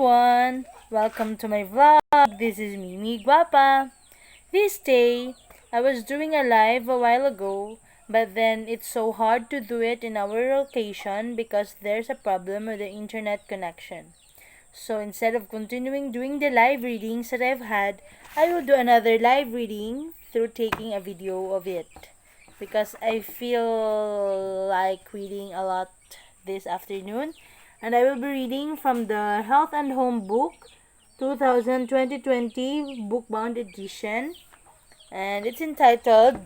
everyone! Welcome to my vlog. This is Mimie Gwapa. This day, I was doing a live a while ago, but then it's so hard to do it in our location because there's a problem with the internet connection. So instead of continuing doing the live readings that I've had, I will do another live reading through taking a video of it because I feel like reading a lot this afternoon. And I will be reading from the Health and Home book 2020 bookbound edition, and it's entitled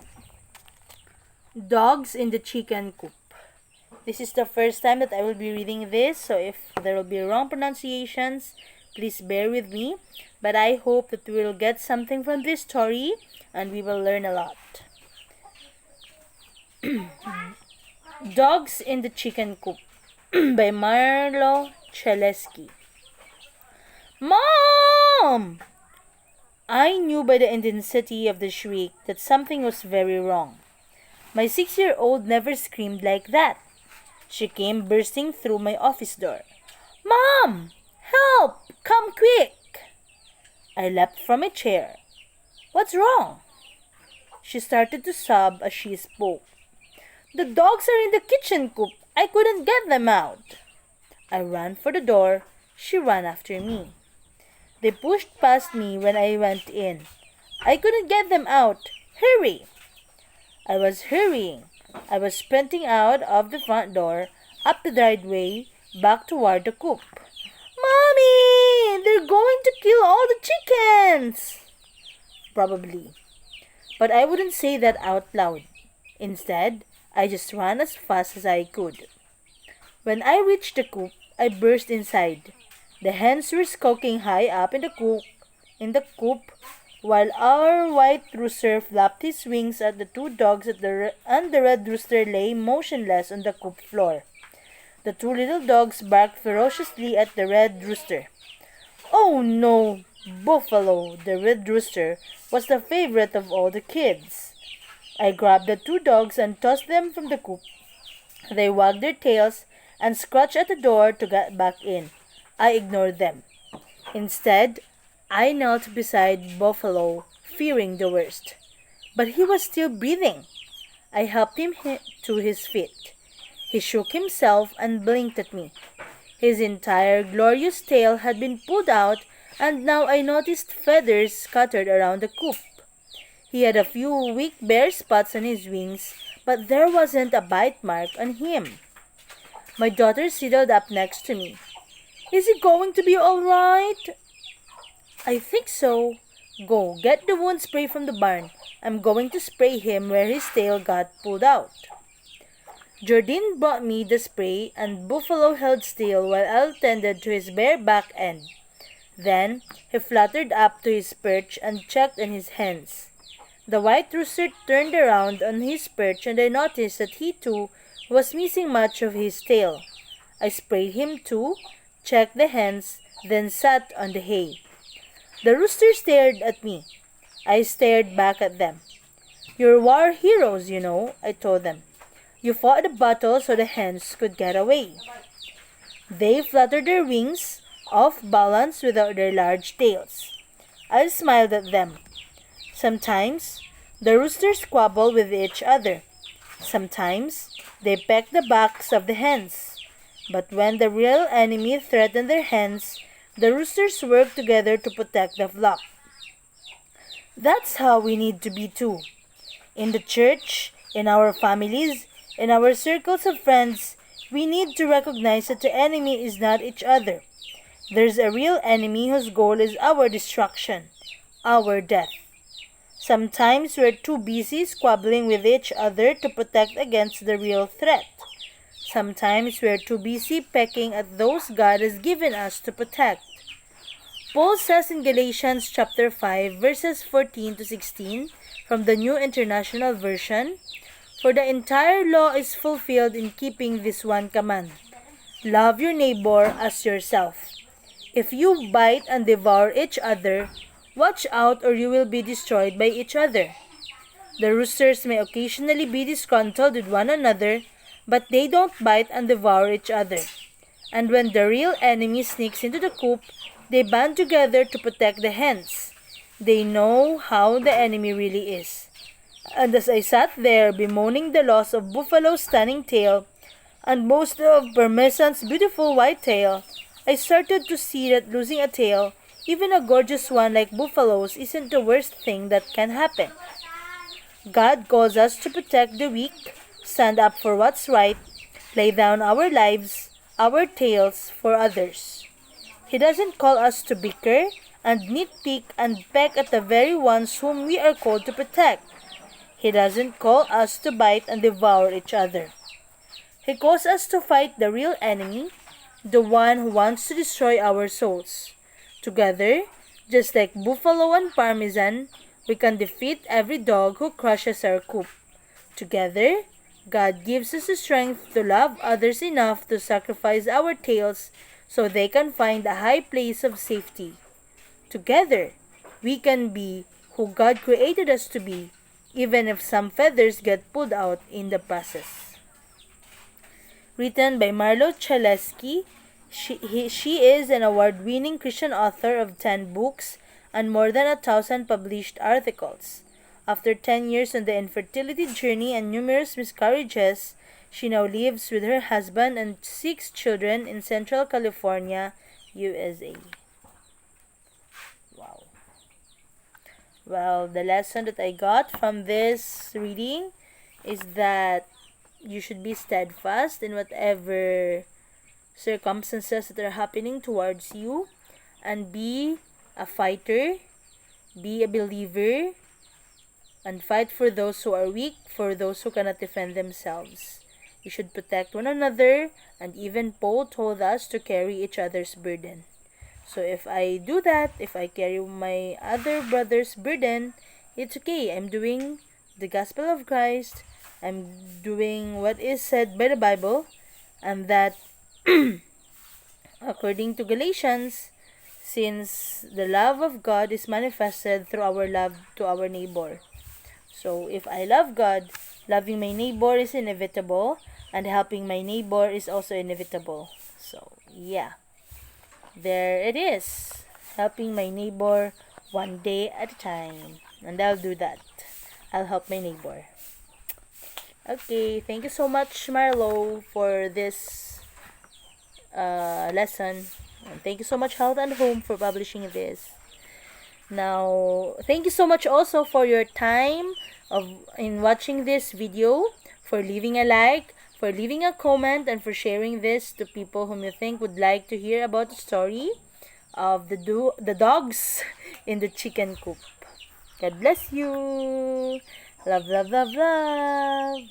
Dogs in the Chicken Coop. This is the first time that I will be reading this, so if there will be wrong pronunciations, please bear with me. But I hope that we will get something from this story and we will learn a lot. Dogs in the Chicken Coop by Marlo Cheleski. Mom! I knew by the intensity of the shriek that something was very wrong. My 6-year-old never screamed like that. She came bursting through my office door. Mom! Help! Come quick! I leapt from a chair. What's wrong? She started to sob as she spoke. The dogs are in the kitchen coop. I couldn't get them out. I ran for the door. She ran after me. They pushed past me when I went in. I couldn't get them out. Hurry! I was hurrying. I was sprinting out of the front door, up the driveway, back toward the coop. Mommy! They're going to kill all the chickens! Probably. But I wouldn't say that out loud. Instead, I just ran as fast as I could. When I reached the coop, I burst inside. The hens were skulking high up in the coop, while our white rooster flapped his wings at the two dogs and the red rooster lay motionless on the coop floor. The two little dogs barked ferociously at the red rooster. Oh no! Buffalo, the red rooster, was the favorite of all the kids. I grabbed the two dogs and tossed them from the coop. They wagged their tails and scratched at the door to get back in. I ignored them. Instead, I knelt beside Buffalo, fearing the worst. But he was still breathing. I helped him to his feet. He shook himself and blinked at me. His entire glorious tail had been pulled out, and now I noticed feathers scattered around the coop. He had a few weak bare spots on his wings, but there wasn't a bite mark on him. My daughter sidled up next to me. Is he going to be all right? I think so. Go, get the wound spray from the barn. I'm going to spray him where his tail got pulled out. Jordine brought me the spray, and Buffalo held still while I tended to his bare back end. Then he fluttered up to his perch and checked on his hens. The white rooster turned around on his perch, and I noticed that he too was missing much of his tail. I sprayed him too, checked the hens, then sat on the hay. The rooster stared at me. I stared back at them. You're war heroes, you know, I told them. You fought the battle so the hens could get away. They fluttered their wings, off balance without their large tails. I smiled at them. Sometimes, the roosters squabble with each other. Sometimes, they peck the backs of the hens. But when the real enemy threatened their hens, the roosters work together to protect the flock. That's how we need to be too. In the church, in our families, in our circles of friends, we need to recognize that the enemy is not each other. There's a real enemy whose goal is our destruction, our death. Sometimes we're too busy squabbling with each other to protect against the real threat. Sometimes we're too busy pecking at those God has given us to protect. Paul says in Galatians chapter 5 verses 14 to 16 from the New International Version, for the entire law is fulfilled in keeping this one command: love your neighbor as yourself. If you bite and devour each other, watch out or you will be destroyed by each other. The roosters may occasionally be disgruntled with one another, but they don't bite and devour each other. And when the real enemy sneaks into the coop, they band together to protect the hens. They know how the enemy really is. And as I sat there bemoaning the loss of Buffalo's stunning tail and most of Parmesan's beautiful white tail, I started to see that losing a tail, even a gorgeous one like Buffalo's, isn't the worst thing that can happen. God calls us to protect the weak, stand up for what's right, lay down our lives, our tails for others. He doesn't call us to bicker and nitpick and peck at the very ones whom we are called to protect. He doesn't call us to bite and devour each other. He calls us to fight the real enemy, the one who wants to destroy our souls. Together, just like Buffalo and Parmesan, we can defeat every dog who crushes our coop. Together, God gives us the strength to love others enough to sacrifice our tails so they can find a high place of safety. Together, we can be who God created us to be, even if some feathers get pulled out in the process. Written by Marlo Chaleski, she is an award-winning Christian author of 10 books and more than 1,000 published articles. After 10 years on the infertility journey and numerous miscarriages, she now lives with her husband and 6 children in Central California, USA. Wow. Well, the lesson that I got from this reading is that you should be steadfast in whatever circumstances that are happening towards you, and be a fighter, be a believer, and fight for those who are weak, for those who cannot defend themselves. You should protect one another, and even Paul told us to carry each other's burden. So if I do that, if I carry my other brother's burden, it's okay. I'm doing the gospel of Christ. I'm doing what is said by the Bible, and that according to Galatians, since the love of God is manifested through our love to our neighbor. So if I love God, loving my neighbor is inevitable, and helping my neighbor is also inevitable. So yeah, there it is. Helping my neighbor one day at a time. And I'll do that. I'll help my neighbor. Okay, thank you so much, Marlo, for this lesson. And thank you so much, Health and Home, for publishing this. Now, thank you so much also for your time in watching this video, for leaving a like, for leaving a comment, and for sharing this to people whom you think would like to hear about the story of the dogs in the chicken coop. God bless you. Love, love, love, love.